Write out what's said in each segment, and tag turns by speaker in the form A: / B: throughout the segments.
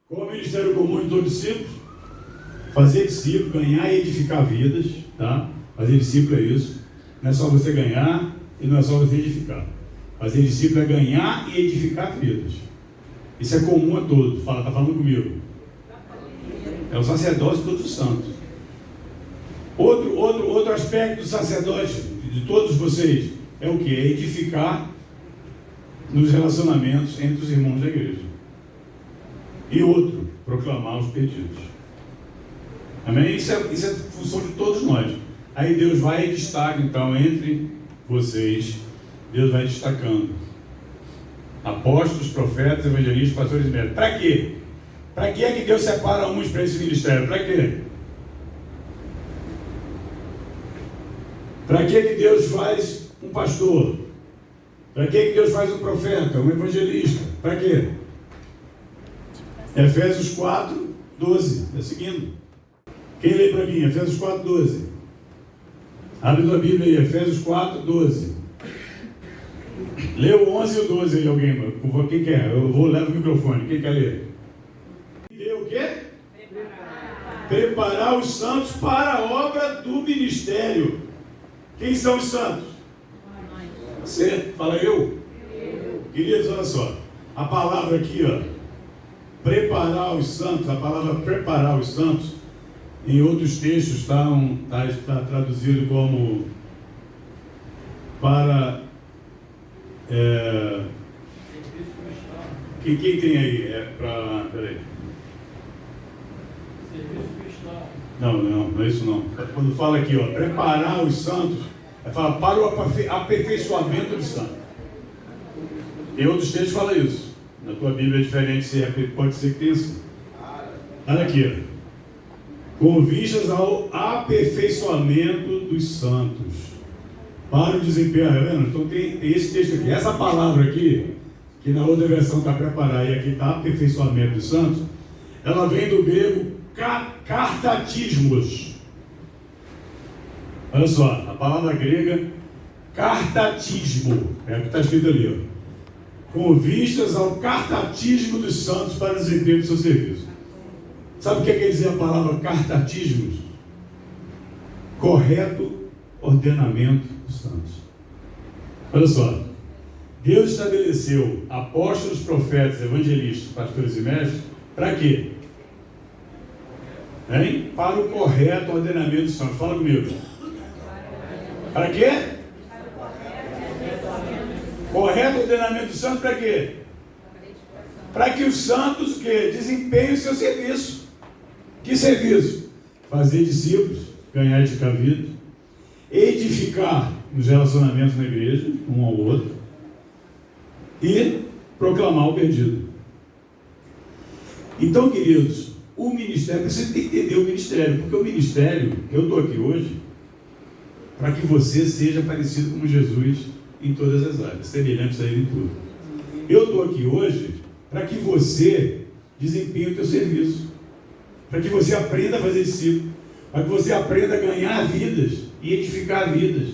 A: Qual é o ministério comum de todos os discípulos? Fazer discípulo, ganhar e edificar vidas, tá? Fazer discípulo é isso. Não é só você ganhar e não é só você edificar. Fazer discípulo é ganhar e edificar vidas. Isso é comum a todos. Tá falando comigo? É o sacerdócio de todos os santos. Outro aspecto do sacerdócio de todos vocês é o que? É edificar nos relacionamentos entre os irmãos da igreja. E outro, proclamar os perdidos. Amém? Isso é função de todos nós. Aí Deus vai e destaca, então, entre vocês, Deus vai destacando apóstolos, profetas, evangelistas, pastores e mestres. Para quê? Para que é que Deus separa uns para esse ministério? Para quê? Para que é que Deus faz um pastor? Para que é que Deus faz um profeta, um evangelista? Para quê? Efésios 4, 12. Está seguindo? Quem lê para mim? Efésios 4, 12. Abre tua Bíblia aí, Efésios 4, 12. Lê o 11 e o 12 aí, alguém. Quem quer? Eu vou levar o microfone. Quem quer ler? E o quê? Preparar os santos para a obra do ministério. Quem são os santos? Você? Fala eu. Queridos, olha só. A palavra aqui, ó. Preparar os santos. A palavra preparar os santos, em outros textos está traduzido como para... Quem tem aí? Peraí. Não é isso não. Quando fala aqui, ó, preparar os santos, fala para o aperfeiçoamento dos santos. Em outros textos fala isso. Na tua Bíblia é diferente, pode ser que tenha assim. Olha aqui, ó. Com vistas ao aperfeiçoamento dos santos, para o desempenho. Tá vendo? Então tem esse texto aqui. Essa palavra aqui, que na outra versão está preparar e aqui está aperfeiçoamento dos santos, ela vem do grego cartatismos. Olha só, a palavra grega cartatismo, é o que está escrito ali, ó. Com vistas ao cartatismo dos santos para o desempenho do seu serviço. Sabe o que quer dizer a palavra cartatismos? Correto ordenamento dos santos. Olha só, Deus estabeleceu apóstolos, profetas, evangelistas, pastores e mestres, para quê? Hein? Para o correto ordenamento dos santos. Fala comigo. Para quê? Correto ordenamento dos santos para quê? Para que os santos que desempenhem o seu serviço. Que serviço? Fazer discípulos, ganhar e edificar vida, edificar nos relacionamentos na igreja, um ao outro, e proclamar o perdido. Então, queridos, o ministério, você tem que entender o ministério, porque o ministério, eu estou aqui hoje, para que você seja parecido com Jesus em todas as áreas, semelhante a ele em tudo. Eu estou aqui hoje para que você desempenhe o teu serviço, para que você aprenda a fazer discípulo, para que você aprenda a ganhar vidas e edificar vidas,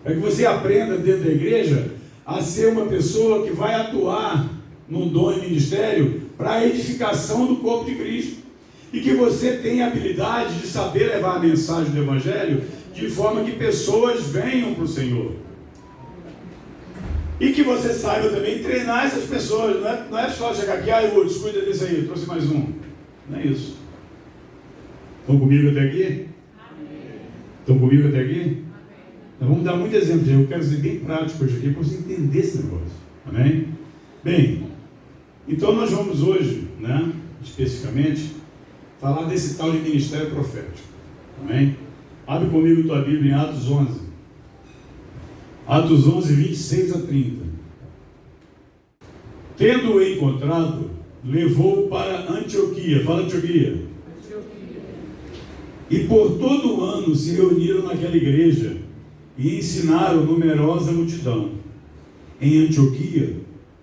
A: para que você aprenda dentro da igreja a ser uma pessoa que vai atuar num dom e ministério para a edificação do corpo de Cristo, e que você tenha a habilidade de saber levar a mensagem do Evangelho de forma que pessoas venham para o Senhor. E que você saiba também treinar essas pessoas. Não é só chegar aqui, Lourdes, cuida desse aí, eu trouxe mais um. Não é isso. Estão comigo até aqui? Amém. Estão comigo até aqui? Amém. Nós vamos dar muito exemplo, eu quero ser bem prático hoje aqui para você entender esse negócio. Amém? Bem, então nós vamos hoje, especificamente, falar desse tal de ministério profético. Amém? Abre comigo tua Bíblia em Atos 11. Atos 11, 26 a 30. Tendo-o encontrado, levou-o para Antioquia. Fala Antioquia. E por todo o ano se reuniram naquela igreja e ensinaram numerosa multidão. Em Antioquia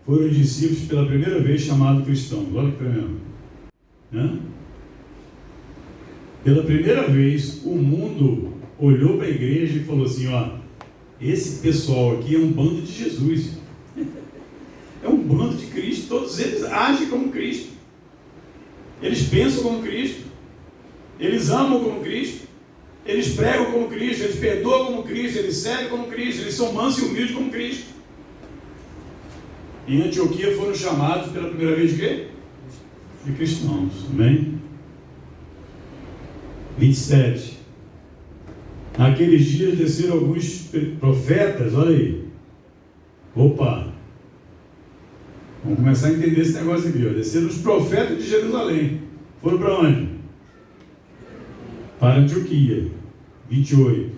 A: foram os discípulos pela primeira vez chamados cristãos. Olha que tremendo. Pela primeira vez o mundo olhou para a igreja e falou assim, esse pessoal aqui é um bando de Jesus. É um bando de Cristo, todos eles agem como Cristo. Eles pensam como Cristo, eles amam como Cristo, eles pregam como Cristo, eles perdoam como Cristo, eles servem como Cristo, eles são mansos e humildes como Cristo. Em Antioquia foram chamados pela primeira vez de quê? De cristãos. Amém? 27. Naqueles dias desceram alguns profetas, olha aí. Opa! Vamos começar a entender esse negócio aqui. Ó. Desceram os profetas de Jerusalém. Foram para onde? Para Antioquia. 28.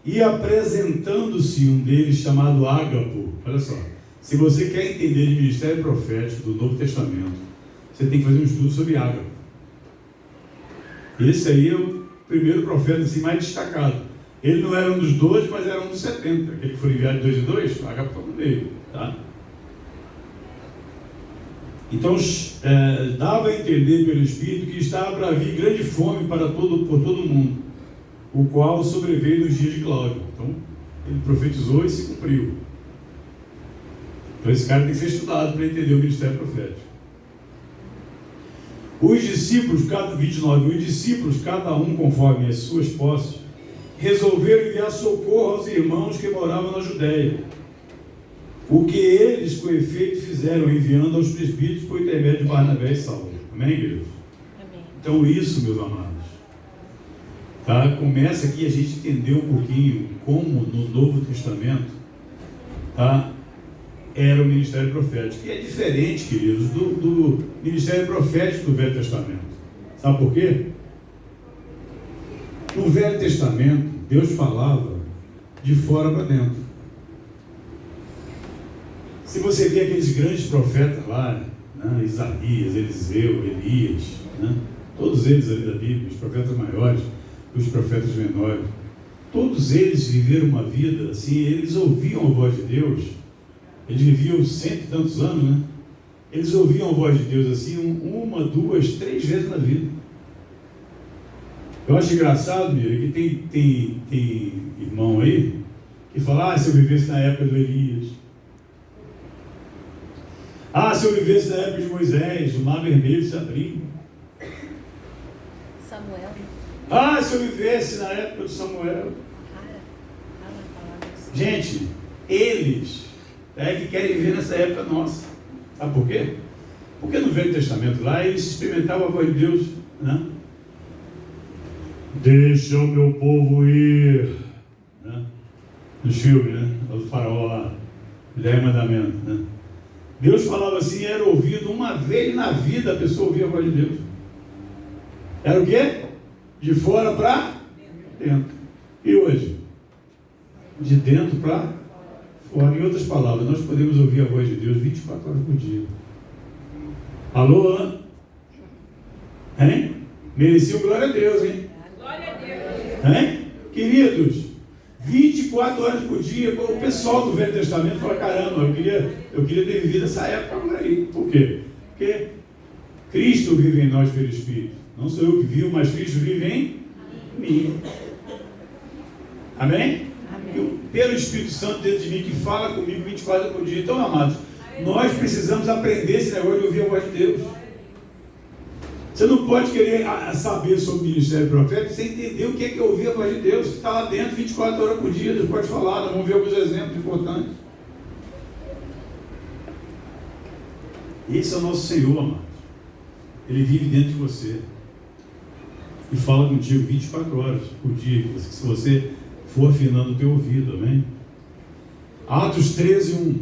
A: E apresentando-se um deles chamado Ágapo. Olha só. Se você quer entender de ministério profético do Novo Testamento, você tem que fazer um estudo sobre Ágapo. Esse aí é o primeiro profeta assim, mais destacado. Ele não era um dos 12, mas era um dos 70. Aquele que foi enviado de 2 em 2, Ágapo estava no meio. Tá? Então, dava a entender pelo Espírito que estava para vir grande fome por todo mundo, o qual sobreveio nos dias de Cláudio. Então, ele profetizou e se cumpriu. Então, esse cara tem que ser estudado para entender o ministério profético. Os discípulos, 29, os discípulos, cada um conforme as suas posses, resolveram enviar socorro aos irmãos que moravam na Judéia. O que eles, com efeito, fizeram, enviando aos presbíteros por intermédio de Barnabé e Saulo. Amém, igreja? Amém. Então, isso, meus amados, tá? Começa aqui a gente entender um pouquinho como no Novo Testamento, tá? Era o ministério profético. E é diferente, queridos, do ministério profético do Velho Testamento. Sabe por quê? No Velho Testamento, Deus falava de fora para dentro. Se você vê aqueles grandes profetas lá, né, Isaías, Eliseu, Elias, né, todos eles ali da Bíblia, os profetas maiores, os profetas menores, todos eles viveram uma vida assim, eles ouviam a voz de Deus, eles viviam 100 e tantos anos, né? Eles ouviam a voz de Deus assim, 1, 2, 3 vezes na vida. Eu acho engraçado, Mira, que tem irmão aí que fala, se eu vivesse na época do Elias, se eu vivesse na época de Moisés, o mar vermelho se abrindo. Samuel. Se eu vivesse na época de Samuel. Gente, eles que querem viver nessa época nossa. Sabe por quê? Porque no Velho Testamento lá, eles experimentavam a voz de Deus, né? Deixa o meu povo ir. Né? Nos filmes, né? Do faraó lá. 10 mandamentos, né? Deus falava assim, era ouvido uma vez na vida, a pessoa ouvia a voz de Deus. Era o quê? De fora para dentro. E hoje? De dentro para fora. Em outras palavras, nós podemos ouvir a voz de Deus 24 horas por dia. Alô? Hein? Mereciam glória a Deus, hein? Glória a Deus. Hein? Queridos, 24 horas por dia, o pessoal do Velho Testamento fala, caramba, eu queria ter vivido essa época agora aí. Por quê? Porque Cristo vive em nós pelo Espírito. Não sou eu que vivo, mas Cristo vive em mim. Amém? Amém. Pelo Espírito Santo dentro de mim, que fala comigo 24 horas por dia. Então, amados, nós precisamos aprender esse negócio de ouvir a voz de Deus. Você não pode querer saber sobre o ministério profético sem entender o que é ouvir a voz de Deus, que está lá dentro 24 horas por dia. Deus pode falar, nós vamos ver alguns exemplos importantes. Esse é o nosso Senhor, amados. Ele vive dentro de você e fala contigo 24 horas por dia, se você for afinando o teu ouvido, amém? Atos 13, 1.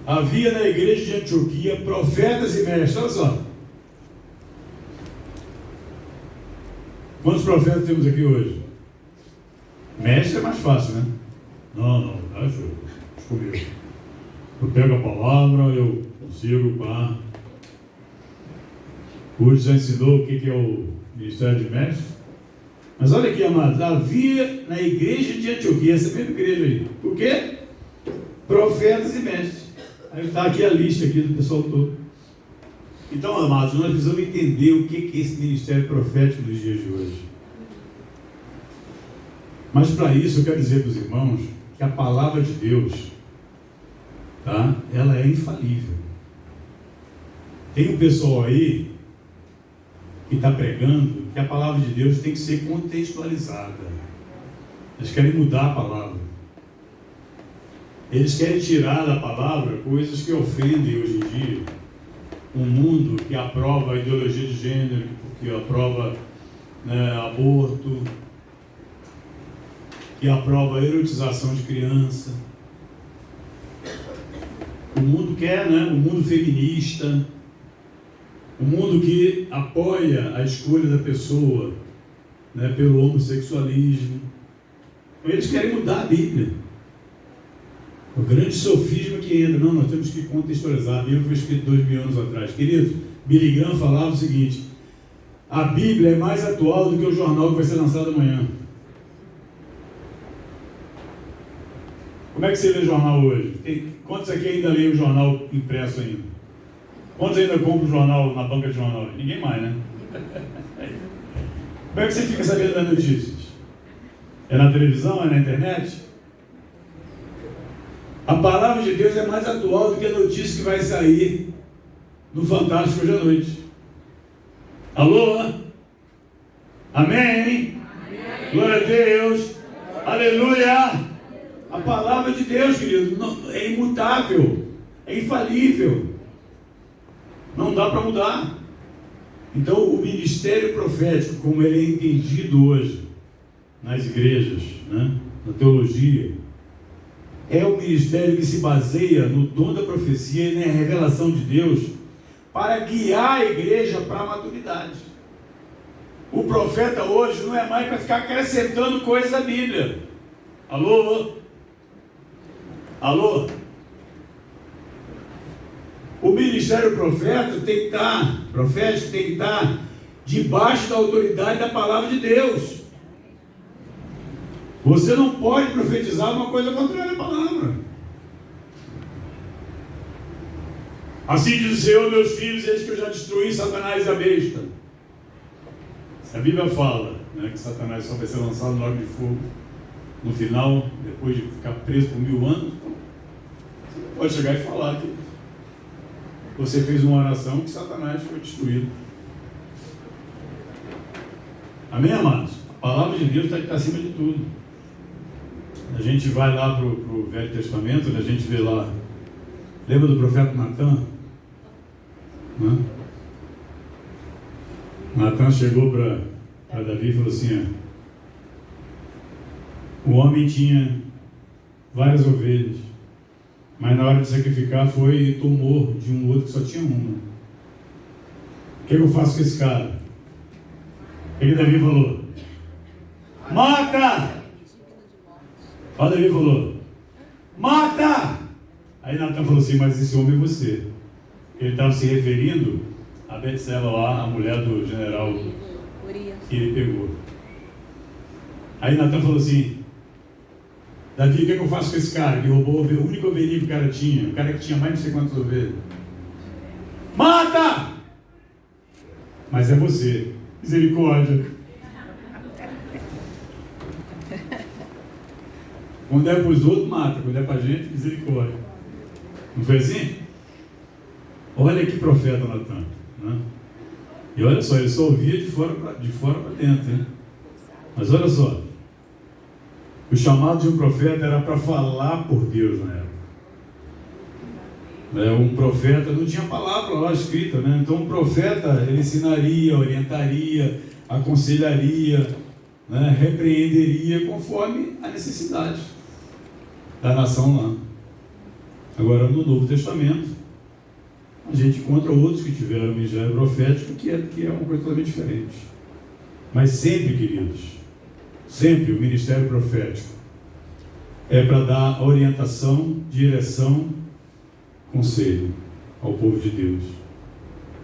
A: Havia na igreja de Antioquia profetas e mestres. Olha só. Quantos profetas temos aqui hoje? Mestre é mais fácil, né? Não, acho comigo. Eu pego a palavra, eu consigo, pá. Hoje já ensinou o que é o ministério de mestre. Mas olha aqui, amados, havia na igreja de Antioquia, essa mesma igreja aí. O quê? Profetas e mestres. Aí está aqui a lista aqui do pessoal todo. Então, amados, nós precisamos entender o que é esse ministério profético dos dias de hoje. Mas para isso eu quero dizer para os irmãos que a palavra de Deus, tá? Ela é infalível. Tem um pessoal aí que está pregando que a palavra de Deus tem que ser contextualizada. Eles querem mudar a palavra. Eles querem tirar da palavra coisas que ofendem hoje em dia. Um mundo que aprova a ideologia de gênero, que aprova, né, aborto, que aprova a erotização de criança. O mundo quer, né, um mundo feminista, um mundo que apoia a escolha da pessoa, né, pelo homossexualismo. Eles querem mudar a Bíblia. O grande sofisma que entra, não, nós temos que contextualizar. A Bíblia foi escrita 2000 anos atrás. Queridos, Billy Graham falava o seguinte: a Bíblia é mais atual do que o jornal que vai ser lançado amanhã. Como é que você lê jornal hoje? Quantos aqui ainda leem o jornal impresso ainda? Quantos ainda compram o jornal na banca de jornal? Ninguém mais, né? Como é que você fica sabendo das notícias? É na televisão? É na internet? A palavra de Deus é mais atual do que a notícia que vai sair no Fantástico hoje à noite. Alô? Amém? Amém. Glória a Deus. Aleluia. A palavra de Deus, querido, é imutável, é infalível. Não dá para mudar. Então, o ministério profético, como ele é entendido hoje nas igrejas, né, na teologia, é um ministério que se baseia no dom da profecia e na revelação de Deus para guiar a igreja para a maturidade. O profeta hoje não é mais para ficar acrescentando coisas da Bíblia. Alô? Alô? O ministério profético tem que estar debaixo da autoridade da palavra de Deus. Você não pode profetizar uma coisa contrária à palavra. Assim diz o Senhor, meus filhos, eis que eu já destruí Satanás e a besta. A Bíblia fala, né, que Satanás só vai ser lançado no lago de fogo no final, depois de ficar preso por 1000 anos. Então, você não pode chegar e falar que você fez uma oração que Satanás foi destruído. Amém, amados? A palavra de Deus está acima de tudo. A gente vai lá para o Velho Testamento, a gente vê lá, lembra do profeta Natan? Né? Natan chegou para Davi e falou assim: o homem tinha várias ovelhas, mas na hora de sacrificar foi e tomou de um outro que só tinha uma. O que eu faço com esse cara? O que Davi falou? Mata! Olha, Davi falou: mata! Aí Natan falou assim: mas esse homem é você. Ele estava se referindo a Betseba lá, a mulher do general que ele pegou. Aí Natan falou assim: Davi, o que eu faço com esse cara que roubou o único ovelhinho que o cara tinha? O cara que tinha mais de não sei quantas ovelhas. Mata! Mas é você. Misericórdia. Quando é para os outros, mata. Quando é para a gente, misericórdia. Não foi assim? Olha que profeta Natan, né? E olha só, ele só ouvia de fora para dentro, hein? Mas olha só, o chamado de um profeta era para falar por Deus na época. Um profeta não tinha palavra lá escrita, né? Então um profeta, ele ensinaria, orientaria, aconselharia, né? Repreenderia conforme a necessidade da nação lá. Agora, no Novo Testamento, a gente encontra outros que tiveram o ministério profético, que é uma coisa totalmente diferente. Mas sempre, queridos, sempre o ministério profético é para dar orientação, direção, conselho ao povo de Deus.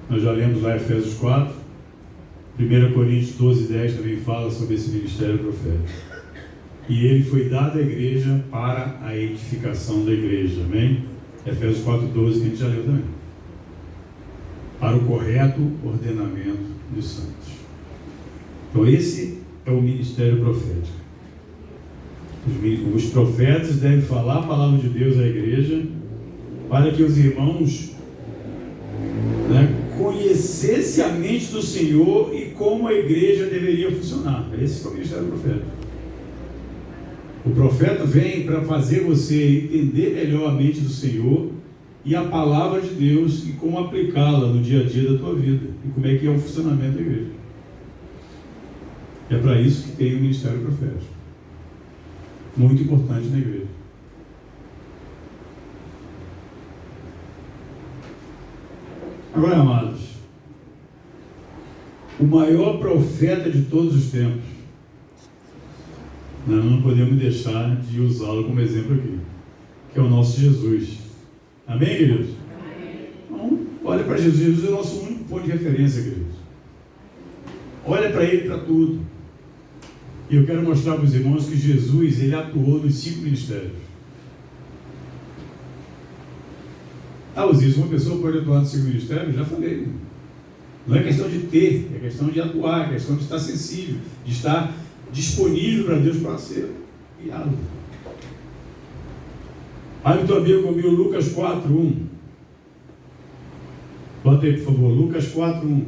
A: Nós já lemos lá Efésios 4, 1 Coríntios 12, 10 também fala sobre esse ministério profético. E ele foi dado à igreja para a edificação da igreja, amém? Efésios 4, 12, que a gente já leu também. Para o correto ordenamento dos santos. Então esse é o ministério profético. Os profetas devem falar a palavra de Deus à igreja para que os irmãos, né, conhecesse a mente do Senhor e como a igreja deveria funcionar. Esse é o ministério do profeta. O profeta vem para fazer você entender melhor a mente do Senhor e a palavra de Deus e como aplicá-la no dia a dia da tua vida e como é que é o funcionamento da igreja. É para isso que tem o ministério profético. Muito importante na igreja. Agora, amados, o maior profeta de todos os tempos, nós não podemos deixar de usá-lo como exemplo aqui, que é o nosso Jesus. Amém, queridos? Amém. Então, olha para Jesus. Jesus é o nosso único ponto de referência, queridos. Olha para Ele para tudo. E eu quero mostrar para os irmãos que Jesus, Ele atuou nos 5 ministérios. Osíris, uma pessoa pode atuar nos 5 ministérios? Já falei. Não é questão de ter, é questão de atuar, é questão de estar sensível, de estar disponível para Deus para ser guiado. Abre tua Bíblia comigo, Lucas 4:1. Bota aí, por favor, Lucas 4:1.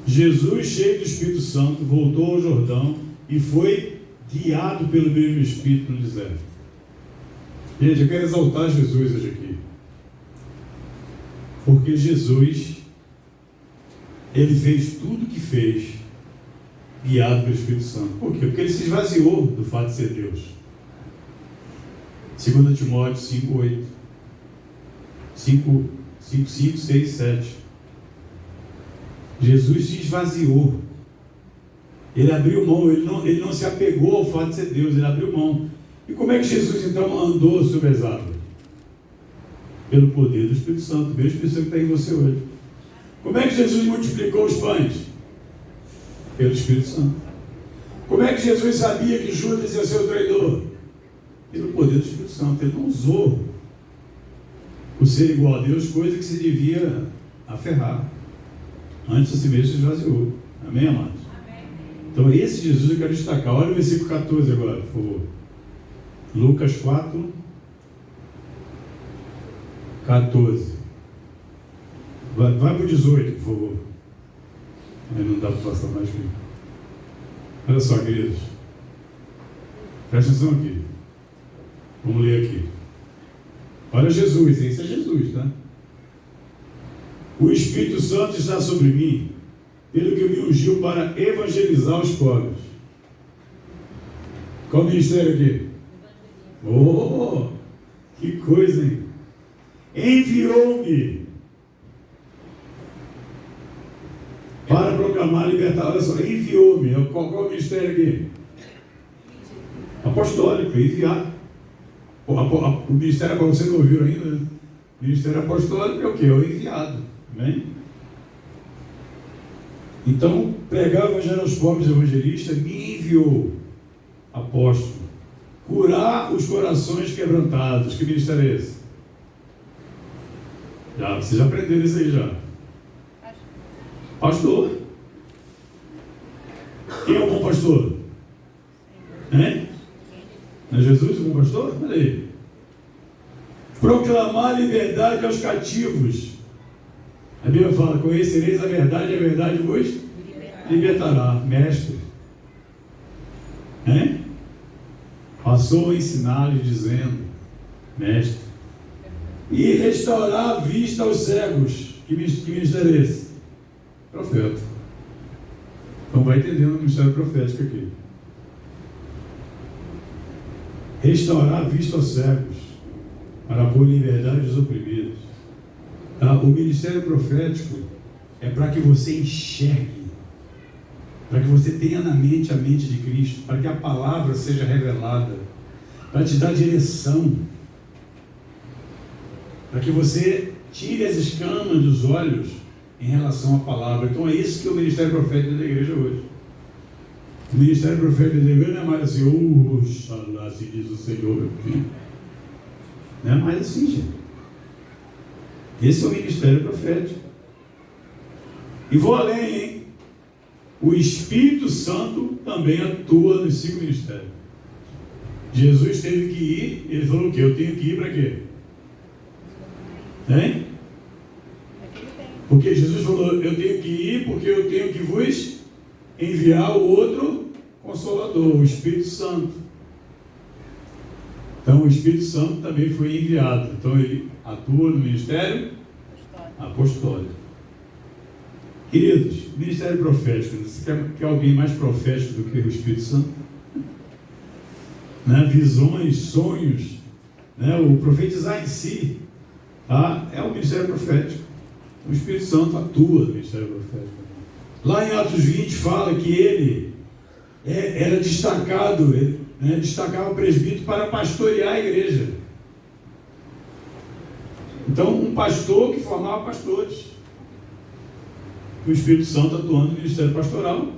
A: Jesus, cheio do Espírito Santo, voltou ao Jordão e foi guiado pelo mesmo Espírito no deserto. Gente, eu quero exaltar Jesus hoje aqui. Porque Jesus, Ele fez tudo o que fez, guiado pelo Espírito Santo. Por quê? Porque Ele se esvaziou do fato de ser Deus. 2 Timóteo 5:8. 5, 6, 7. Jesus se esvaziou. Ele abriu mão, ele não se apegou ao fato de ser Deus, ele abriu mão. E como é que Jesus então andou sobre as águas? Pelo poder do Espírito Santo, o mesmo Espírito Santo que está em você hoje. Como é que Jesus multiplicou os pães? Pelo Espírito Santo. Como é que Jesus sabia que Judas ia ser o traidor? Pelo poder do Espírito Santo. Ele não usou o ser igual a Deus, coisa que se devia aferrar. Antes a si mesmo se esvaziou. Amém, amados? Amém. Então esse Jesus eu quero destacar. Olha o versículo 14 agora, por favor. Lucas 4, 14. Vai para o 18, por favor. Aí não dá para passar mais aqui. Olha só, queridos. Presta atenção aqui. Vamos ler aqui. Olha Jesus, esse é Jesus, tá? O Espírito Santo está sobre mim, pelo que me ungiu para evangelizar os pobres. Qual o ministério aqui? Oh, que coisa, hein? Enviou-me para proclamar a liberdade. Olha só, enviou-me. Qual é o ministério aqui? Apostólico, enviado. O ministério, para você não ouviu ainda, né? O ministério apostólico é o quê? É o enviado. Amém? Então, pregar o evangelho aos pobres, evangelista, me enviou, apóstolo, curar os corações quebrantados. Que ministério é esse? Vocês já aprenderam isso aí já. Pastor. Quem é o bom pastor? Hein? Não é Jesus o bom pastor? Olha aí. Proclamar liberdade aos cativos. A Bíblia fala: conhecereis a verdade vos libertará. Mestre. Hein? Passou a ensinar-lhes dizendo: mestre. E restaurar a vista aos cegos. Que ministério é esse? Profeta. Então vai entendendo o ministério profético aqui. Restaurar a vista aos cegos, para pôr em liberdade os oprimidos. Tá? O ministério profético é para que você enxergue, para que você tenha na mente a mente de Cristo, para que a palavra seja revelada, para te dar direção, para que você tire as escamas dos olhos em relação à palavra. Então é isso que é o ministério profético da igreja hoje. O ministério profético da igreja não é mais assim: oxalá, se diz o Senhor, meu filho. Não é mais assim, gente. Esse é o ministério profético. E vou além, hein? O Espírito Santo também atua nos 5 ministérios. Jesus teve que ir, ele falou o quê? Eu tenho que ir para quê? Hein? Porque Jesus falou, eu tenho que ir porque eu tenho que vos enviar o outro Consolador, o Espírito Santo. Então o Espírito Santo também foi enviado. Então ele atua no ministério apostólico. Queridos, ministério profético, você quer alguém mais profético do que o Espírito Santo? Né? Visões, sonhos, né? O profetizar em si, tá? É o ministério profético. O Espírito Santo atua no ministério profético. Lá em Atos 20 fala que ele era destacado, né? Destacava presbítero para pastorear a igreja. Então, um pastor que formava pastores. O Espírito Santo atuando no ministério pastoral.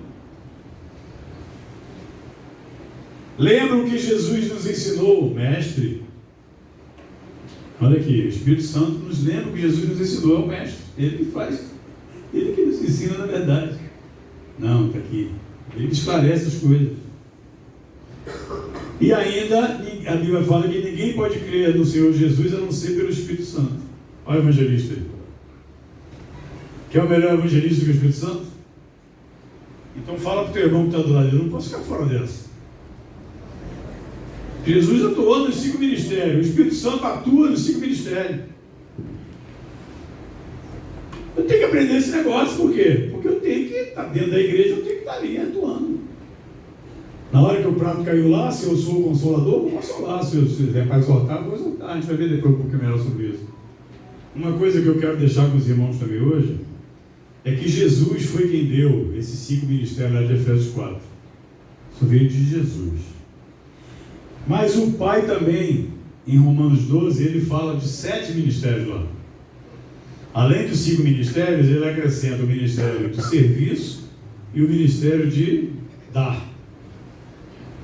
A: Lembram que Jesus nos ensinou, mestre? Olha aqui, o Espírito Santo nos lembra que Jesus nos ensinou, é o mestre. Ele que faz, ele que nos ensina na verdade. Não, está aqui. Ele esclarece as coisas. E ainda, a Bíblia fala que ninguém pode crer no Senhor Jesus a não ser pelo Espírito Santo. Olha o evangelista aí. Quer o melhor evangelista do que o Espírito Santo? Então fala para o teu irmão que está do lado. Eu não posso ficar fora dessa. Jesus atuou nos 5 ministérios. O Espírito Santo atua nos 5 ministérios. Eu tenho que aprender esse negócio. Por quê? Porque eu tenho que estar dentro da igreja, eu tenho que estar ali atuando. Na hora que o prato caiu lá, se eu sou o consolador, vou consolar. Se é para exortar, vou exortar. A gente vai ver depois um pouquinho melhor sobre isso. Uma coisa que eu quero deixar com os irmãos também hoje é que Jesus foi quem deu esses 5 ministérios lá de Efésios 4. Isso veio de Jesus. Mas o Pai também, em Romanos 12, ele fala de 7 ministérios lá. Além dos 5 ministérios, ele acrescenta o ministério de serviço e o ministério de dar.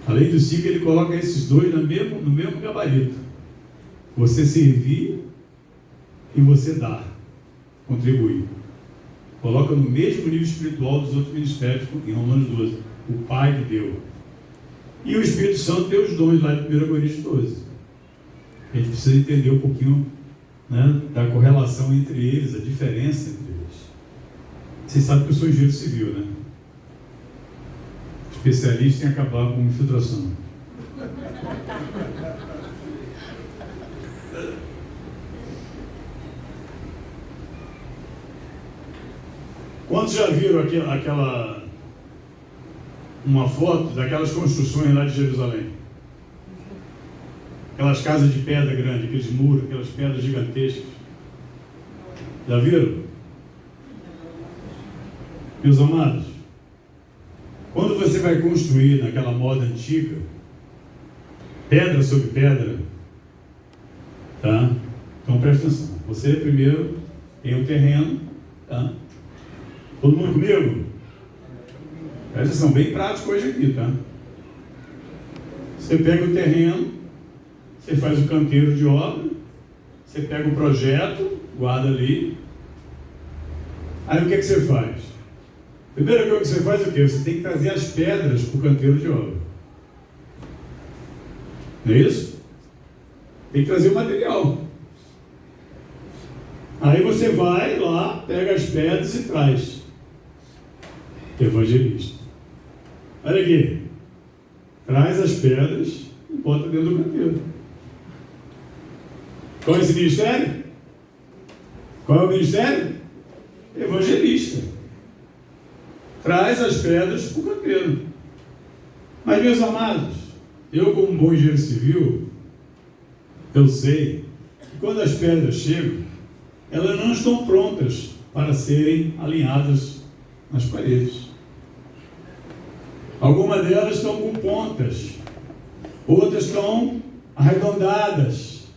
A: Além dos 5, ele coloca esses dois no mesmo gabarito. Você servir e você dar, contribuir. Coloca no mesmo nível espiritual dos outros ministérios, em Romanos 12. O Pai que deu. E o Espírito Santo deu os dons lá de 1 Coríntios 12. A gente precisa entender um pouquinho, né, da correlação entre eles, a diferença entre eles. Vocês sabem que eu sou engenheiro civil, né? Especialista em acabar com infiltração. Quantos já viram uma foto daquelas construções lá de Jerusalém? Aquelas casas de pedra grande, aqueles muros, aquelas pedras gigantescas. Já viram? Meus amados, quando você vai construir naquela moda antiga, pedra sobre pedra, tá? Então presta atenção. Você primeiro tem o terreno, tá? Todo mundo comigo? Presta atenção, bem prático hoje aqui, tá? Você pega o terreno, você faz o canteiro de obra, você pega o projeto, guarda ali. Aí o que você faz? Primeira coisa que você faz é o quê? Você tem que trazer as pedras para o canteiro de obra. Não é isso? Tem que trazer o material. Aí você vai lá, pega as pedras e traz. Evangelista. Olha aqui. Traz as pedras e bota dentro do canteiro. Qual é esse ministério? Qual é o ministério? Evangelista. Traz as pedras para o canteiro. Mas, meus amados, eu, como bom engenheiro civil, eu sei que quando as pedras chegam, elas não estão prontas para serem alinhadas nas paredes. Algumas delas estão com pontas, outras estão arredondadas.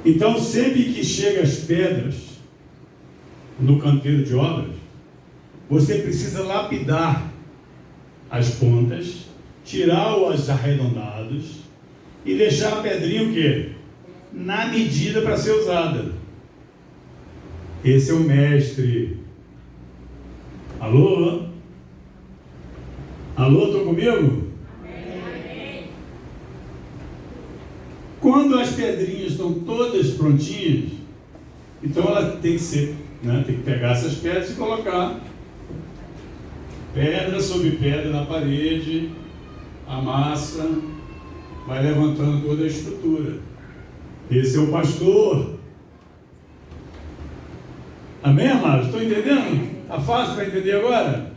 A: Então, sempre que chegam as pedras no canteiro de obras, você precisa lapidar as pontas, tirar os arredondados e deixar a pedrinha o quê? Na medida para ser usada. Esse é o mestre. Alô? Alô, estão comigo? Amém. Quando as pedrinhas estão todas prontinhas, então ela tem que ser né? Tem que pegar essas pedras e colocar pedra sobre pedra na parede, amassa, vai levantando toda a estrutura. Esse é o pastor. Amém, amados? Estão entendendo? Está fácil para entender agora?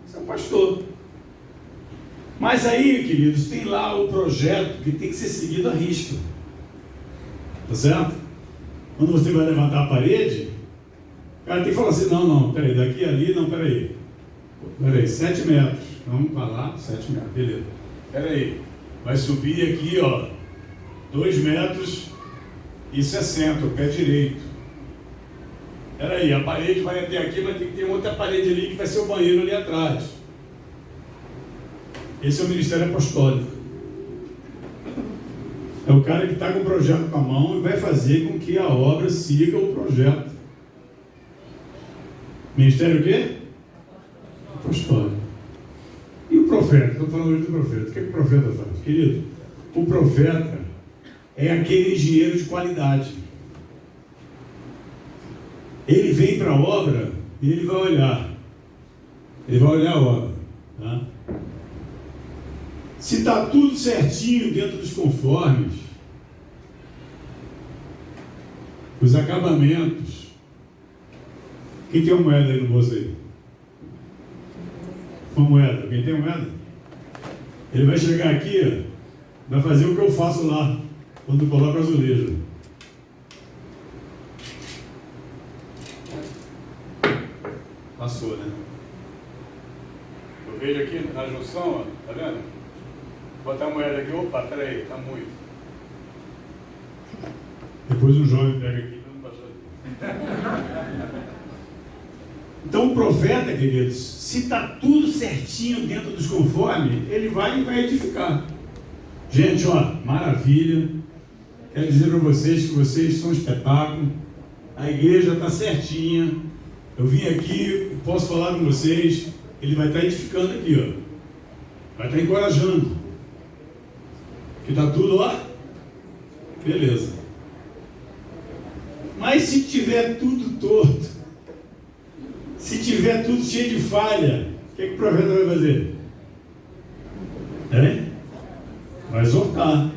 A: Esse é o pastor. Mas aí, queridos, tem lá o projeto que tem que ser seguido à risca. Tá certo? Quando você vai levantar a parede, o cara tem que falar assim, não, peraí, daqui a ali, não, peraí, 7 metros, vamos para lá, 7 metros, beleza, peraí, vai subir aqui, ó, 2 metros e 60, o pé direito, peraí, a parede vai até aqui, mas tem que ter outra parede ali, que vai ser o banheiro ali atrás. Esse é o ministério apostólico. É o cara que está com o projeto na mão e vai fazer com que a obra siga o projeto. Ministério o quê? Apostólico. E o profeta? Estou falando hoje do profeta. O que o profeta faz? Querido, o profeta é aquele engenheiro de qualidade. Ele vem para a obra e ele vai olhar. Ele vai olhar a obra. Tá? Se está tudo certinho dentro dos conformes, os acabamentos. Quem tem uma moeda aí no bolso aí? Uma moeda. Quem tem moeda? Ele vai chegar aqui, ó, vai fazer o que eu faço lá, quando coloco azulejo. Passou, né? Eu vejo aqui na junção, ó, tá vendo? Vou botar a moeda aqui, opa, peraí, tá muito. Depois um jovem pega aqui, não passou. Então o profeta, queridos, se está tudo certinho dentro dos conformes, ele vai e vai edificar. Gente, ó, maravilha. Quero dizer para vocês que vocês são um espetáculo. A igreja está certinha. Eu vim aqui, posso falar com vocês, ele vai estar edificando aqui, ó. Vai estar encorajando. Que está tudo, ó. Beleza. Mas se tiver tudo torto, se tiver tudo cheio de falha, o que o profeta vai fazer? Vai exortar.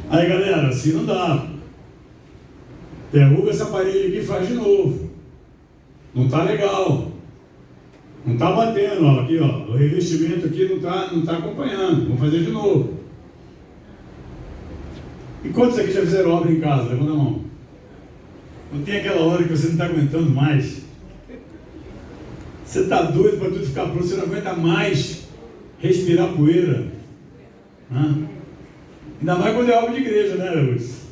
A: Aí, galera, assim não dá. Derruba essa parede aqui e faz de novo. Não está legal. Não está batendo, ó, aqui, ó. O revestimento aqui não tá acompanhando. Vamos fazer de novo. E quantos aqui já fizeram obra em casa? Levanta a mão. Não tem aquela hora que você não está aguentando mais? Você está doido para tudo ficar pronto, você não aguenta mais respirar poeira. Ainda mais quando é obra de igreja, né, Luz?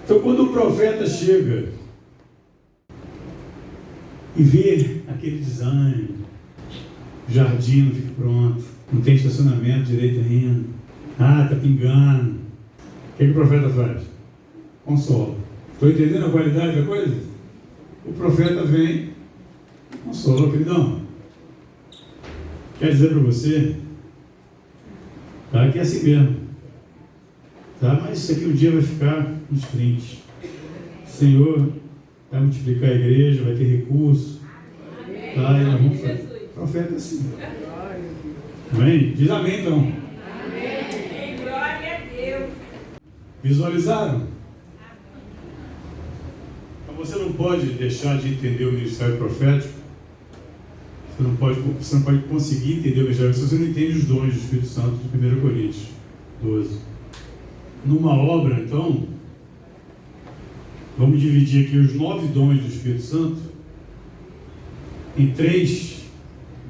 A: Então, quando o profeta chega e vê aquele design, o jardim não fica pronto, não tem estacionamento direito ainda, está pingando, o que o profeta faz? Consola. Estou entendendo a qualidade da coisa? O profeta vem, consola, queridão. Quer dizer para você, tá, que é assim mesmo, tá? Mas isso aqui um dia vai ficar nos trinques. O Senhor vai multiplicar a igreja, vai ter recurso, tá? E nós vamos fazer. O profeta é assim. Amém? Diz amém, então.
B: Amém. Glória a Deus.
A: Visualizaram? Então você não pode deixar de entender o ministério profético. Você não pode conseguir entender o ministério se você não entende os dons do Espírito Santo de 1 Coríntios 12. Numa obra, então, vamos dividir aqui os 9 dons do Espírito Santo em 3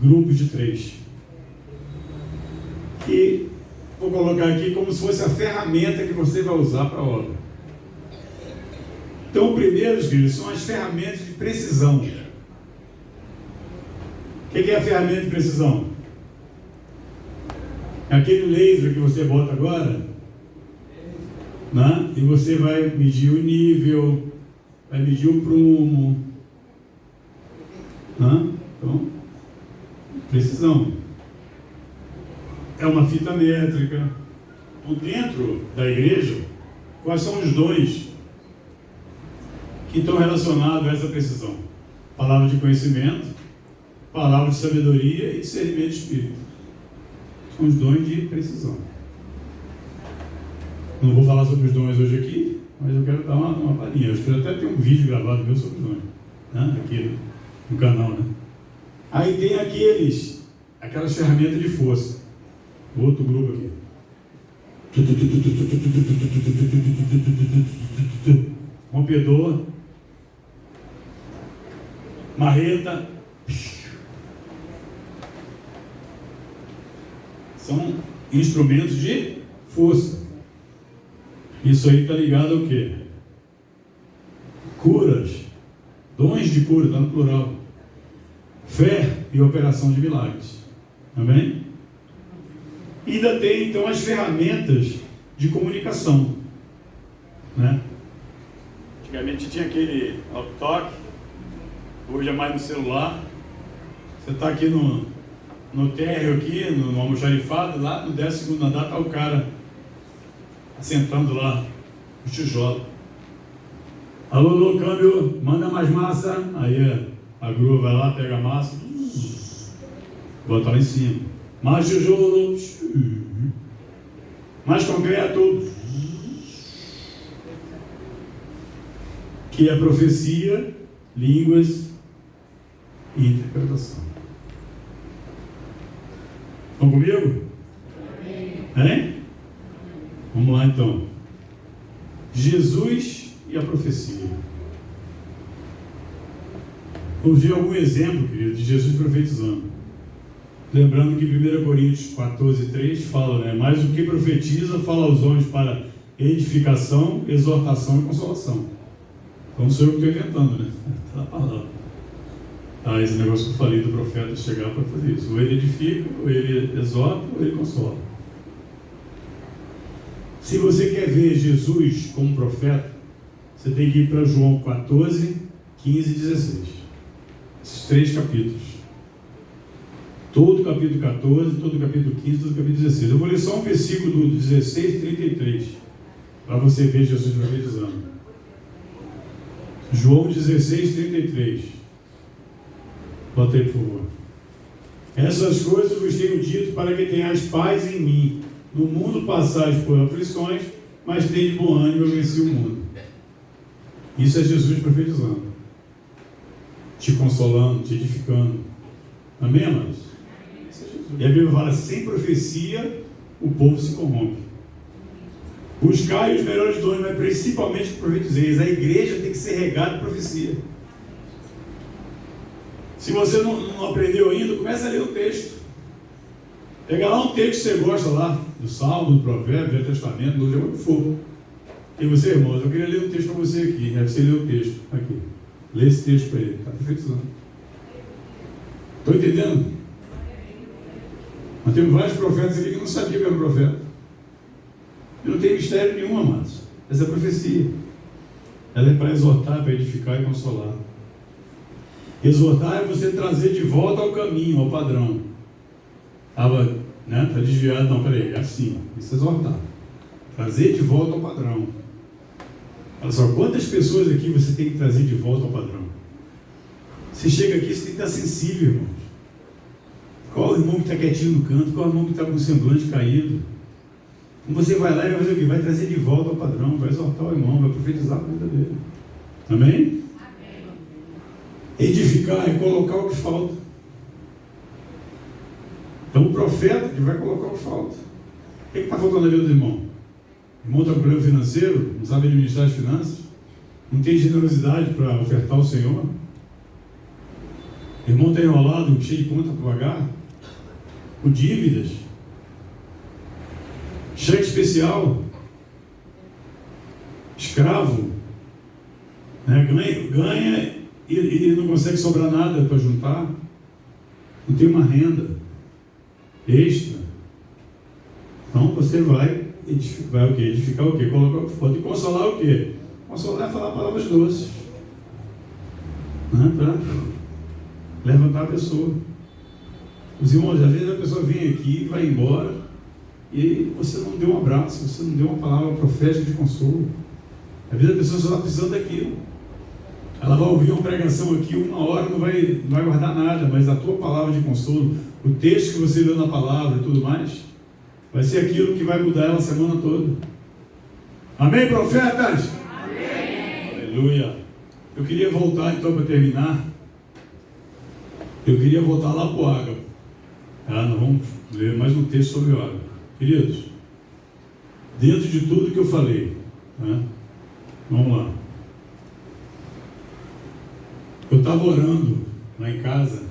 A: grupos de 3. Que vou colocar aqui como se fosse a ferramenta que você vai usar para a obra. Então, o primeiro, queridos, são as ferramentas de precisão. O que é a ferramenta de precisão? É aquele laser que você bota agora, né? E você vai medir o nível, vai medir o prumo, né? Então, precisão. É uma fita métrica. Então, dentro da igreja, quais são os dons que estão relacionados a essa precisão. Palavra de conhecimento, palavra de sabedoria e discernimento de espírito. São os dons de precisão. Não vou falar sobre os dons hoje aqui, mas eu quero dar uma palhinha. Acho que até tem um vídeo gravado meu sobre os dons, né? Aqui no canal, né? Aí tem aquelas ferramentas de força. Outro grupo aqui. Rompedor, marreta. São instrumentos de força. Isso aí está ligado ao quê? Curas, dons de cura, está no plural. Fé e operação de milagres. Amém? E ainda tem então as ferramentas de comunicação, né? Antigamente tinha aquele toque, hoje é mais no celular. Você está aqui no térreo aqui, no almoxarifado, lá no 12º andar está o cara assentando lá o tijolo. Alô, câmbio, manda mais massa. Aí a grua vai lá, pega a massa, bota lá em cima. Mais tijolo, mais concreto, que é profecia, línguas e interpretação. Estão comigo? Hein? Vamos lá então. Jesus e a profecia. Vamos ver algum exemplo, querido, de Jesus profetizando. Lembrando que 1 Coríntios 14:3 fala, né? Mas o que profetiza fala aos homens para edificação, exortação e consolação. Então sou eu que estou inventando, né? Está na palavra. Esse negócio que eu falei do profeta chegar para fazer isso. Ou ele edifica, ou ele exorta, ou ele consola. Se você quer ver Jesus como profeta, você tem que ir para João 14, 15 e 16. Esses 3 capítulos. Todo o capítulo 14, todo o capítulo 15, todo o capítulo 16. Eu vou ler só um versículo do 16 e 33, para você ver Jesus profetizando. João 16, 33. Bota aí, por favor. Essas coisas vos tenho dito para que tenhais paz em mim. No mundo passais por aflições, mas tem de bom ânimo, eu venci o mundo. Isso é Jesus profetizando, te consolando, te edificando. Amém, amados? E a Bíblia fala, sem profecia, o povo se corrompe. Buscai os melhores dons, mas principalmente que profetizeis. A igreja tem que ser regada de profecia. Se você não aprendeu ainda, comece a ler o texto. Pega lá um texto que você gosta lá, do Salmo, do Provérbio, do Velho Testamento, do que for. E você, irmãos, eu queria ler um texto para você aqui. Aí você lê o texto aqui. Lê esse texto para ele. Está profetizando. Estão entendendo? Nós temos vários profetas aqui que não sabiam que era profeta. E não tem mistério nenhum, amados. Essa é a profecia. Ela é para exortar, para edificar e consolar. Exortar é você trazer de volta ao caminho, ao padrão. Estava, né? Está desviado. Não, peraí, é assim. Isso é exortar. Trazer de volta ao padrão. Olha só, quantas pessoas aqui você tem que trazer de volta ao padrão? Você chega aqui, você tem que estar sensível, irmãos. Qual o irmão que está quietinho no canto? Qual o irmão que está com o semblante caído? Você vai lá e vai fazer o quê? Vai trazer de volta ao padrão, vai exortar o irmão, vai profetizar a vida dele. Amém? Amém. Edificar é colocar o que falta. Então o profeta que vai colocar o que falta. O que está faltando na vida do irmão? O irmão está com problema financeiro, não sabe administrar as finanças, não tem generosidade para ofertar ao Senhor. O irmão está enrolado, cheio de conta para pagar, com dívidas, cheque especial, escravo, né? ganha e não consegue sobrar nada para juntar, não tem uma renda extra. Então você vai edificar o quê? Edificar o quê? Pode consolar o quê? Consolar é falar palavras doces, né? Para levantar a pessoa. Os irmãos, às vezes a pessoa vem aqui, vai embora, e você não deu um abraço, você não deu uma palavra profética de consolo. Às vezes a pessoa só está precisando daquilo. Ela vai ouvir uma pregação aqui, 1 hora, não vai guardar nada, mas a tua palavra de consolo, o texto que você leu na palavra e tudo mais, vai ser aquilo que vai mudar ela a semana toda. Amém, profetas? Amém. Aleluia. Eu queria voltar então para terminar. Eu queria voltar lá para o Ágape. Nós vamos ler mais um texto sobre o Ágape. Queridos, dentro de tudo que eu falei, vamos lá. Eu estava orando lá em casa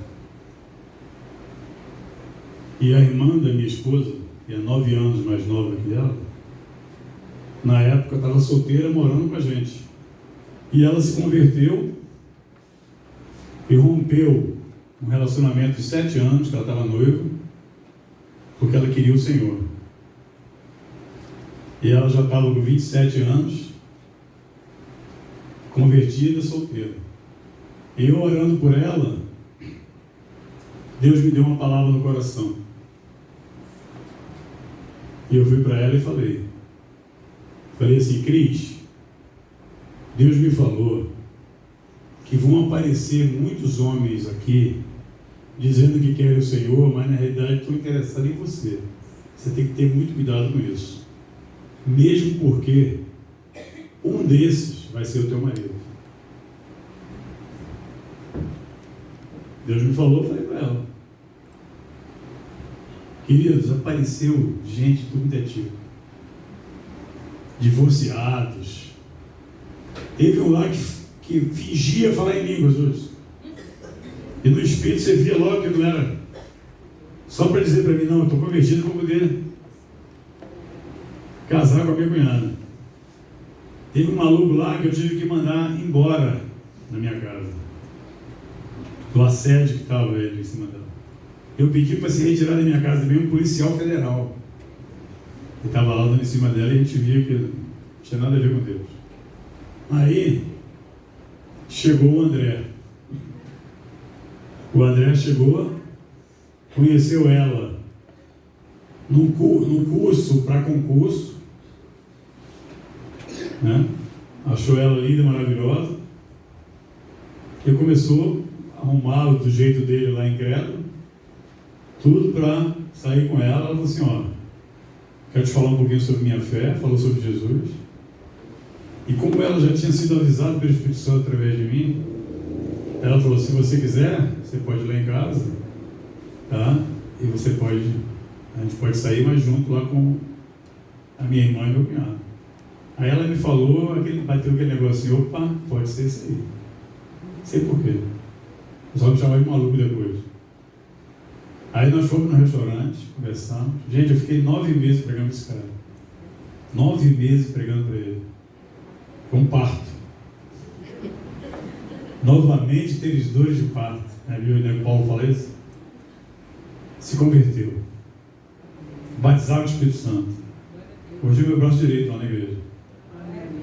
A: e a irmã da minha esposa, que é 9 anos mais nova que ela, na época estava solteira morando com a gente. E ela se converteu e rompeu um relacionamento de 7 anos, que ela estava noiva, porque ela queria o Senhor. E ela já estava com 27 anos, convertida, solteira. E eu orando por ela, Deus me deu uma palavra no coração. E eu fui para ela e falei assim: Cris, Deus me falou que vão aparecer muitos homens aqui dizendo que querem o Senhor, mas na realidade estão interessados em você. Você tem que ter muito cuidado com isso. Mesmo porque um desses vai ser o teu marido. Deus me falou, eu falei para ela. Queridos, apareceu gente de tudo é tipo. Divorciados. Teve um lá que fingia falar em línguas hoje. E no espírito você via logo que não era. Só para dizer para mim, não, eu estou convertido para poder casar com a minha cunhada. Teve um maluco lá que eu tive que mandar embora na minha casa. Do assédio que estava ele em cima dela. Eu pedi para se retirar da minha casa também um policial federal. Ele estava lá dando em cima dela e a gente via que não tinha nada a ver com Deus. Aí chegou o André. O André chegou, conheceu ela num curso para concurso, né? Achou ela linda, maravilhosa, e começou a arrumá-la do jeito dele lá em Credo, tudo para sair com ela. Ela falou assim: ó, quero te falar um pouquinho sobre minha fé. Falou sobre Jesus. E como ela já tinha sido avisada pelo Espírito Santo através de mim, ela falou: se você quiser, você pode ir lá em casa, tá? E a gente pode sair mais junto lá com a minha irmã e meu cunhado. Aí ela me falou, bateu aquele negocinho: opa, pode ser isso aí. Não sei por quê. Eu só me chamava de maluco depois. Aí nós fomos no restaurante, conversamos. Gente, eu fiquei 9 meses pregando com esse cara. 9 meses pregando para ele. Foi um parto. Novamente teres dores de parto. Viu o Paulo fala isso? Se converteu. Batizado com o Espírito Santo. Hoje é meu braço direito lá na igreja.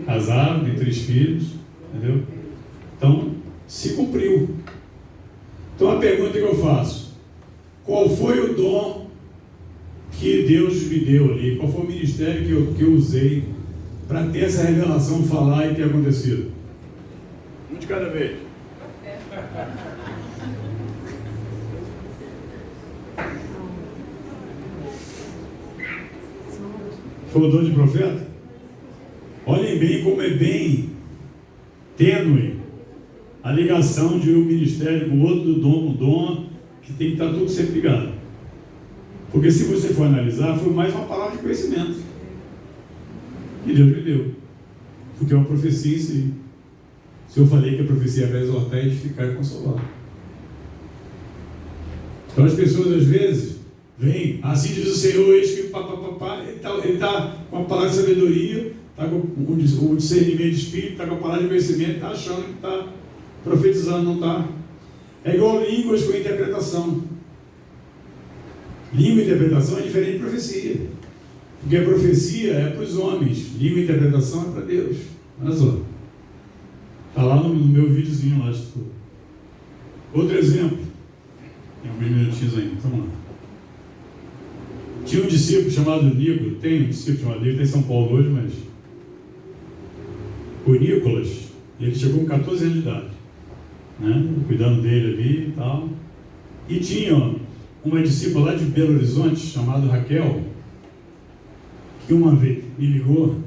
A: Casado, tem 3 filhos. Entendeu? Então, se cumpriu. Então a pergunta que eu faço: qual foi o dom que Deus me deu ali? Qual foi o ministério que eu usei para ter essa revelação, falar e ter acontecido? Um de cada vez. Foi o dom de profeta? Olhem bem como é bem tênue a ligação de um ministério com o outro, do dom com o dom, que tem que estar tudo sempre ligado. Porque se você for analisar, foi mais uma palavra de conhecimento que Deus me deu. Porque é uma profecia em si. Se eu falei que a profecia é para exortar, edificar e consolar. Então as pessoas às vezes vêm, assim diz o Senhor, eis que ele está com a palavra de sabedoria, está com o discernimento de espírito, está com a palavra de conhecimento, está achando que está profetizando, não está. É igual línguas com interpretação. Língua e interpretação é diferente de profecia. Porque a profecia é para os homens, língua e interpretação é para Deus. Olha só. Está lá no meu videozinho lá de tudo. Outro exemplo. Tem alguns minutinhos ainda, vamos lá. Tinha um discípulo chamado Nicolas, tem um discípulo chamado Nicolas, está em São Paulo hoje, mas o Nicolas, ele chegou com 14 anos de idade. né? Cuidando dele ali e tal. E tinha uma discípula lá de Belo Horizonte, chamada Raquel, que uma vez me ligou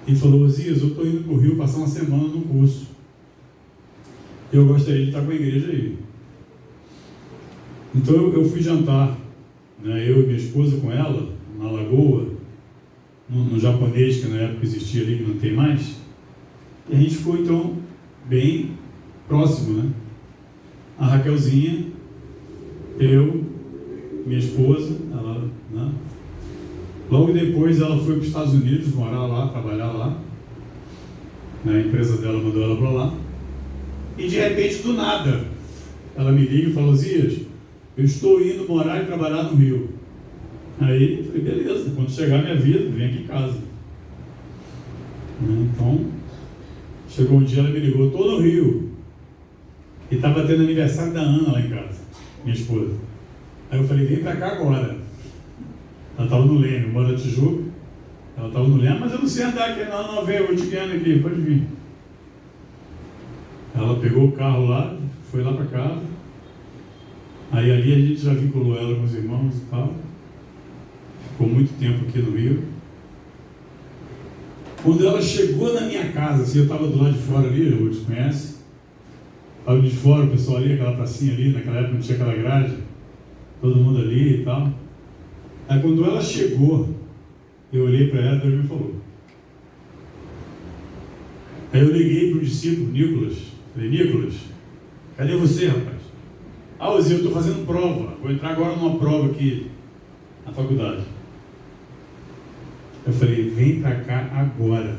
A: e falou: Osias, eu estou indo para o Rio passar uma semana num curso. Eu gostaria de estar com a igreja aí. Então eu fui jantar, né, eu e minha esposa com ela, na Lagoa, no japonês, que na época existia ali, que não tem mais. E a gente ficou então bem próximo, né? A Raquelzinha, eu, minha esposa, ela, né? Logo depois ela foi para os Estados Unidos morar lá, trabalhar lá, né? A empresa dela mandou ela para lá. E de repente, do nada, ela me liga e fala: Osias, eu estou indo morar e trabalhar no Rio. Aí eu falei: beleza, quando chegar a minha vida, vem aqui em casa. Então, chegou um dia, ela me ligou: estou no Rio. E estava tendo aniversário da Ana lá em casa, minha esposa. Aí eu falei: vem para cá agora. Ela estava no Leme, eu moro na Tijuca. Ela estava no Leme, mas eu não sei andar aqui, não, vem, eu vou te guiando aqui, pode vir. Ela pegou o carro lá, foi lá para casa. Aí ali a gente já vinculou ela com os irmãos e tal. Ficou muito tempo aqui no Rio. Quando ela chegou na minha casa, assim, eu estava do lado de fora ali, o Lúcio conhece. Estava de fora, o pessoal ali, aquela pracinha ali, naquela época não tinha aquela grade. Todo mundo ali e tal. Aí quando ela chegou, eu olhei para ela e Deus me falou. Aí eu liguei para o discípulo, Nicolas. Falei: Nicolas, cadê você, rapaz? Ah, Osias, eu estou fazendo prova. Vou entrar agora numa prova aqui na faculdade. Eu falei: vem para cá agora.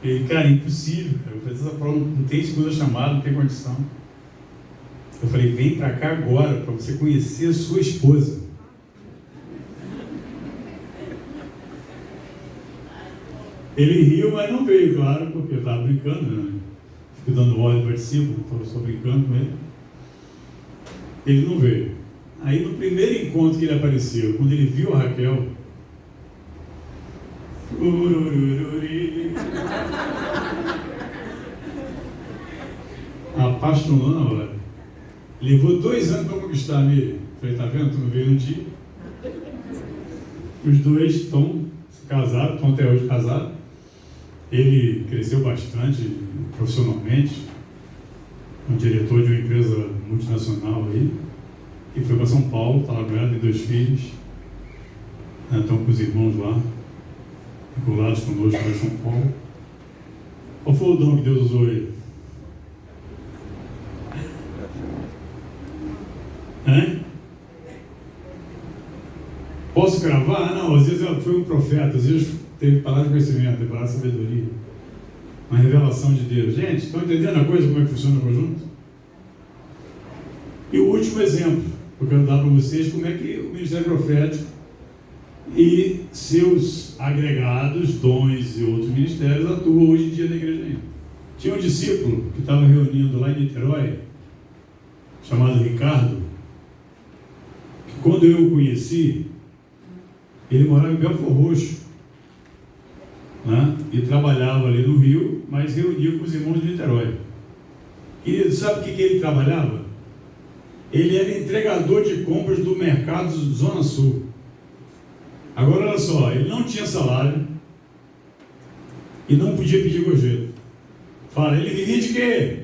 A: Ele: cara, impossível, cara. Eu falei: essa prova não tem segunda chamada, não tem condição. Eu falei: vem para cá agora para você conhecer a sua esposa. Ele riu, mas não veio, claro, porque eu estava brincando, né? Fico dando ordem para discípulo, estou só brincando com ele. Ele não veio. Aí no primeiro encontro que ele apareceu, quando ele viu a Raquel, apaixonou na hora. Levou 2 anos para conquistar a Miriam. Falei: tá vendo? Tu não veio no dia. Os dois estão casados, estão até hoje casados. Ele cresceu bastante profissionalmente, um diretor de uma empresa multinacional aí, e foi para São Paulo, está lá com ela, tem 2 filhos, né, estão com os irmãos lá, vinculados conosco para São Paulo. Qual foi o dom que Deus usou ele? Hein? Posso cravar? Não, às vezes ela foi um profeta, às vezes teve palavra de conhecimento, teve palavra de sabedoria, uma revelação de Deus. Gente, estão entendendo a coisa, como é que funciona o conjunto? E o último exemplo, eu quero dar para vocês como é que o ministério profético e seus agregados, dons e outros ministérios atuam hoje em dia na igreja ainda. Tinha um discípulo que estava reunindo lá em Niterói, chamado Ricardo, que quando eu o conheci, ele morava em Belford Roxo, né? E trabalhava ali no Rio, mas reunia com os irmãos de Niterói. E sabe o que ele trabalhava? Ele era entregador de compras do mercado Zona Sul. Agora olha só, ele não tinha salário e não podia pedir gorjeta. Fala, ele vivia de quê?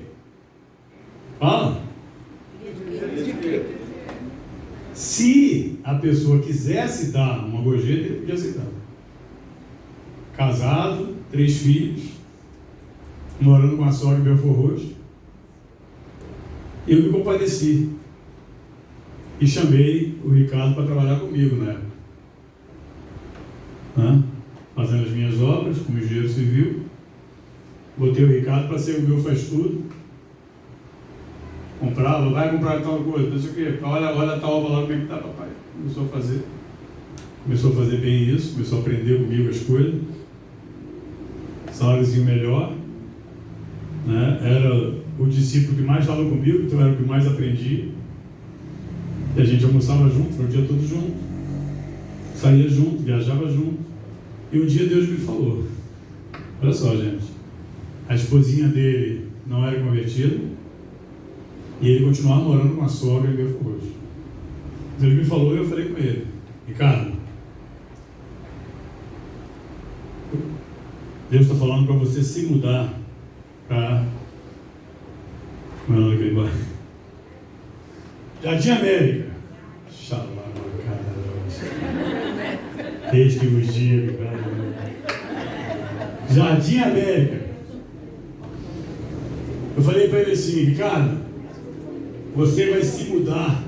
A: Fala. Se a pessoa quisesse dar uma gorjeta, ele podia aceitar. Casado, 3 filhos, morando com a sogra em Belford Roxo. Eu me compadeci e chamei o Ricardo para trabalhar comigo na época, né? Fazendo as minhas obras como engenheiro civil. Botei o Ricardo para ser o meu faz-tudo. Comprava, vai comprar tal coisa, não sei o quê. Olha a tal obra lá, como é que tá, papai? Começou a fazer bem isso, começou a aprender comigo as coisas. Saláriozinho melhor, né? Era o discípulo que mais estava comigo, então era o que mais aprendi. E a gente almoçava junto, foi o dia todo junto, saía junto, viajava junto. E um dia Deus me falou: olha só, gente, a esposinha dele não era convertida, e ele continuava morando com a sogra em Belfort Roxo. Ele me falou e eu falei com ele: Ricardo, Deus está falando para você se mudar para... Como é o nome daquele bairro? Jardim América. Desde que vos digo, Jardim América. Eu falei para ele assim: Ricardo, você vai se mudar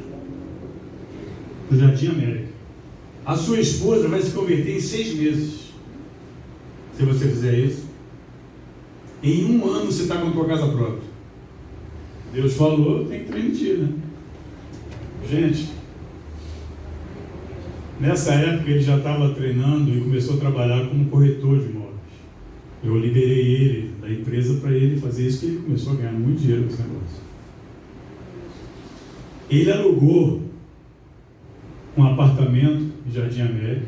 A: para o Jardim América. A sua esposa vai se converter em 6 meses. Se você fizer isso, em 1 ano você está com a tua casa própria. Deus falou, tem que transmitir, né? Gente, nessa época ele já estava treinando e começou a trabalhar como corretor de imóveis. Eu liberei ele da empresa para ele fazer isso, que ele começou a ganhar muito dinheiro com esse negócio. Ele alugou um apartamento em Jardim América,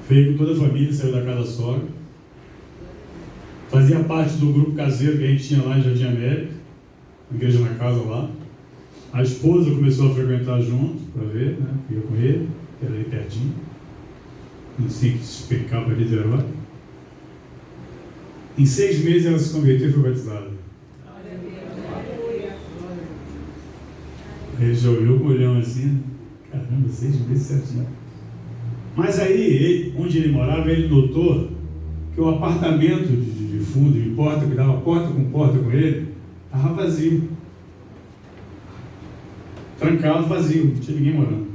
A: veio com toda a família, saiu da casa sogra, fazia parte do grupo caseiro que a gente tinha lá em Jardim América, igreja na casa lá. A esposa começou a frequentar junto, para ver, né? Ia com ele, que era ali pertinho, não sei que se pecava ali de Herói. Em 6 meses ela se converteu e foi batizada. Ele já olhou com o olhão assim, né? Caramba, 6 meses certinho. Mas aí, onde ele morava, ele notou que o apartamento de fundo, de porta, que dava porta com ele, estava vazio. Trancado, vazio, não tinha ninguém morando.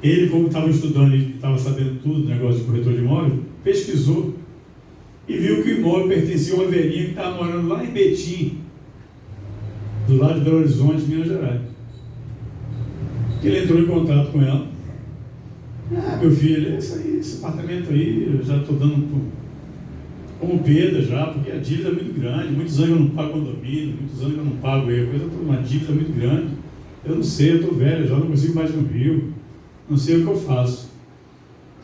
A: Ele, como estava estudando e estava sabendo tudo do negócio de corretor de imóvel, pesquisou e viu que o imóvel pertencia a uma velhinha que estava morando lá em Betim, do lado de Belo Horizonte, Minas Gerais. Ele entrou em contato com ela. Meu filho, esse apartamento aí, eu já estou dando como perda já, porque a dívida é muito grande, muitos anos eu não pago condomínio, muitos anos eu não pago aí, uma dívida muito grande. Eu não sei, eu estou velho, já não consigo mais no Rio, não sei o que eu faço.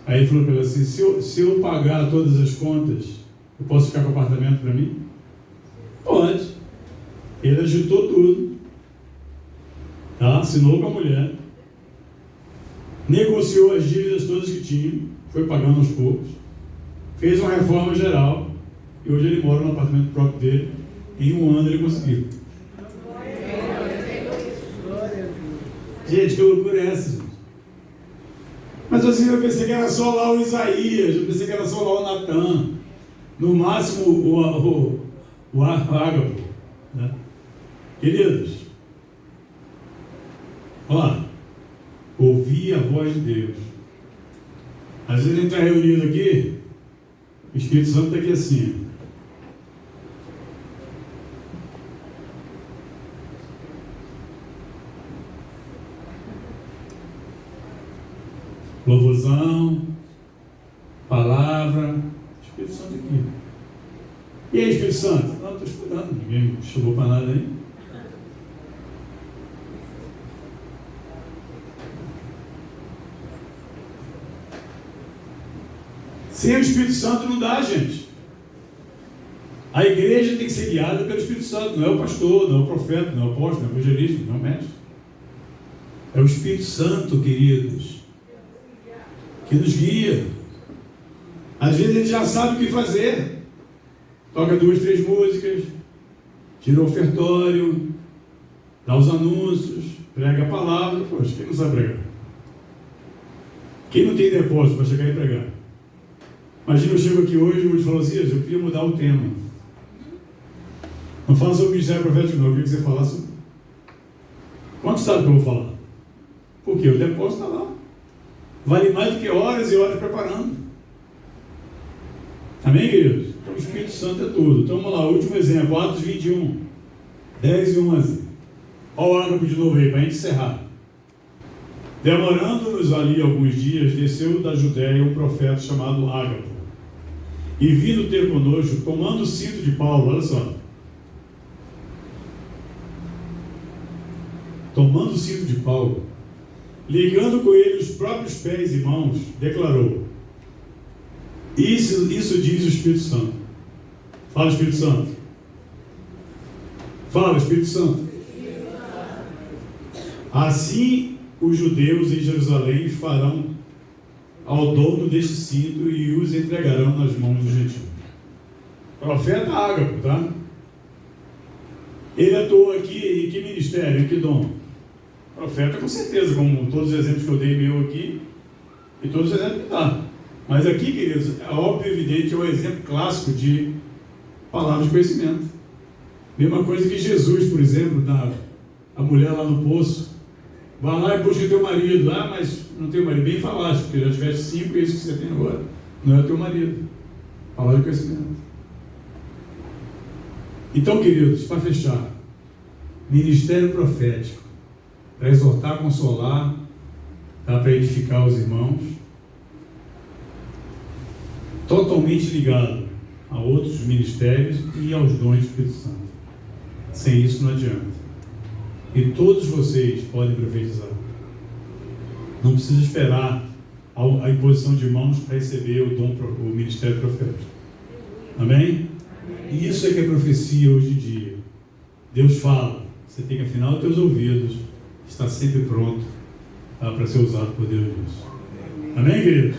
A: Aí ele falou para ela assim: se eu pagar todas as contas, eu posso ficar com o apartamento para mim? Pode. Ele agitou tudo, tá? Assinou com a mulher, negociou as dívidas todas que tinha, foi pagando aos poucos, fez uma reforma geral e hoje ele mora no apartamento próprio dele. Em 1 ano ele conseguiu. Gente, que loucura é essa, gente? Mas assim, eu pensei que era só lá o Isaías, eu pensei que era só lá o Natan, no máximo o Ágapo, né? Queridos, ó, ouvir a voz de Deus. Às vezes a gente está reunido aqui, o Espírito Santo está aqui assim. Louvorzão, palavra, Espírito Santo aqui. E aí, Espírito Santo? Não, estou escutando, ninguém me chamou para nada aí. Sem o Espírito Santo não dá, gente. A igreja tem que ser guiada pelo Espírito Santo, não é o pastor, não é o profeta, não é o apóstolo, não é o evangelista, não é o mestre. É o Espírito Santo, queridos, que nos guia. Às vezes a gente já sabe o que fazer. Toca 2, 3 músicas, tira o ofertório, dá os anúncios, prega a palavra. Poxa, quem não sabe pregar? Quem não tem depósito para chegar e pregar? Imagina, eu chego aqui hoje e o falou assim: eu queria mudar o tema. Não fala sobre o ministério profético não, eu queria que você falasse. Quanto sabe o que eu vou falar? Porque o depósito está lá. Vale mais do que horas e horas preparando. Amém, queridos? Então o Espírito Santo é tudo. Então vamos lá, último exemplo, Atos 21, 10 e 11. Olha o Ágapo de novo aí, para a gente encerrar. Demorando-nos ali alguns dias, desceu da Judéia um profeta chamado Ágapo, e vindo ter conosco, tomando o cinto de Paulo, olha só, tomando o cinto de Paulo, ligando com ele os próprios pés e mãos, declarou: isso diz o Espírito Santo, Fala, Espírito Santo. Fala, Espírito Santo. Assim os judeus em Jerusalém farão ao dono deste cinto e os entregarão nas mãos dos gentios. Profeta Ágapo, tá? Ele atuou aqui em que ministério, em que dom? Profeta, com certeza, como todos os exemplos que eu dei meu aqui, e todos os exemplos que dá. Mas aqui, queridos, é óbvio e evidente, é um exemplo clássico de palavra de conhecimento. Mesma coisa que Jesus, por exemplo, a mulher lá no poço, vai lá e busca teu marido. Ah, mas não tem marido. Bem falaste, porque já tiveste 5 e esse que você tem agora. Não é o teu marido. Palavra de conhecimento. Então, queridos, para fechar, ministério profético, para exortar, consolar, tá? Para edificar os irmãos, totalmente ligado a outros ministérios e aos dons do Espírito Santo. Sem isso não adianta. E todos vocês podem profetizar. Não precisa esperar a imposição de mãos para receber o ministério profético. Amém? E isso é que é profecia hoje em dia. Deus fala, você tem que afinar os teus ouvidos, estar sempre pronto para ser usado por Deus. Amém, queridos?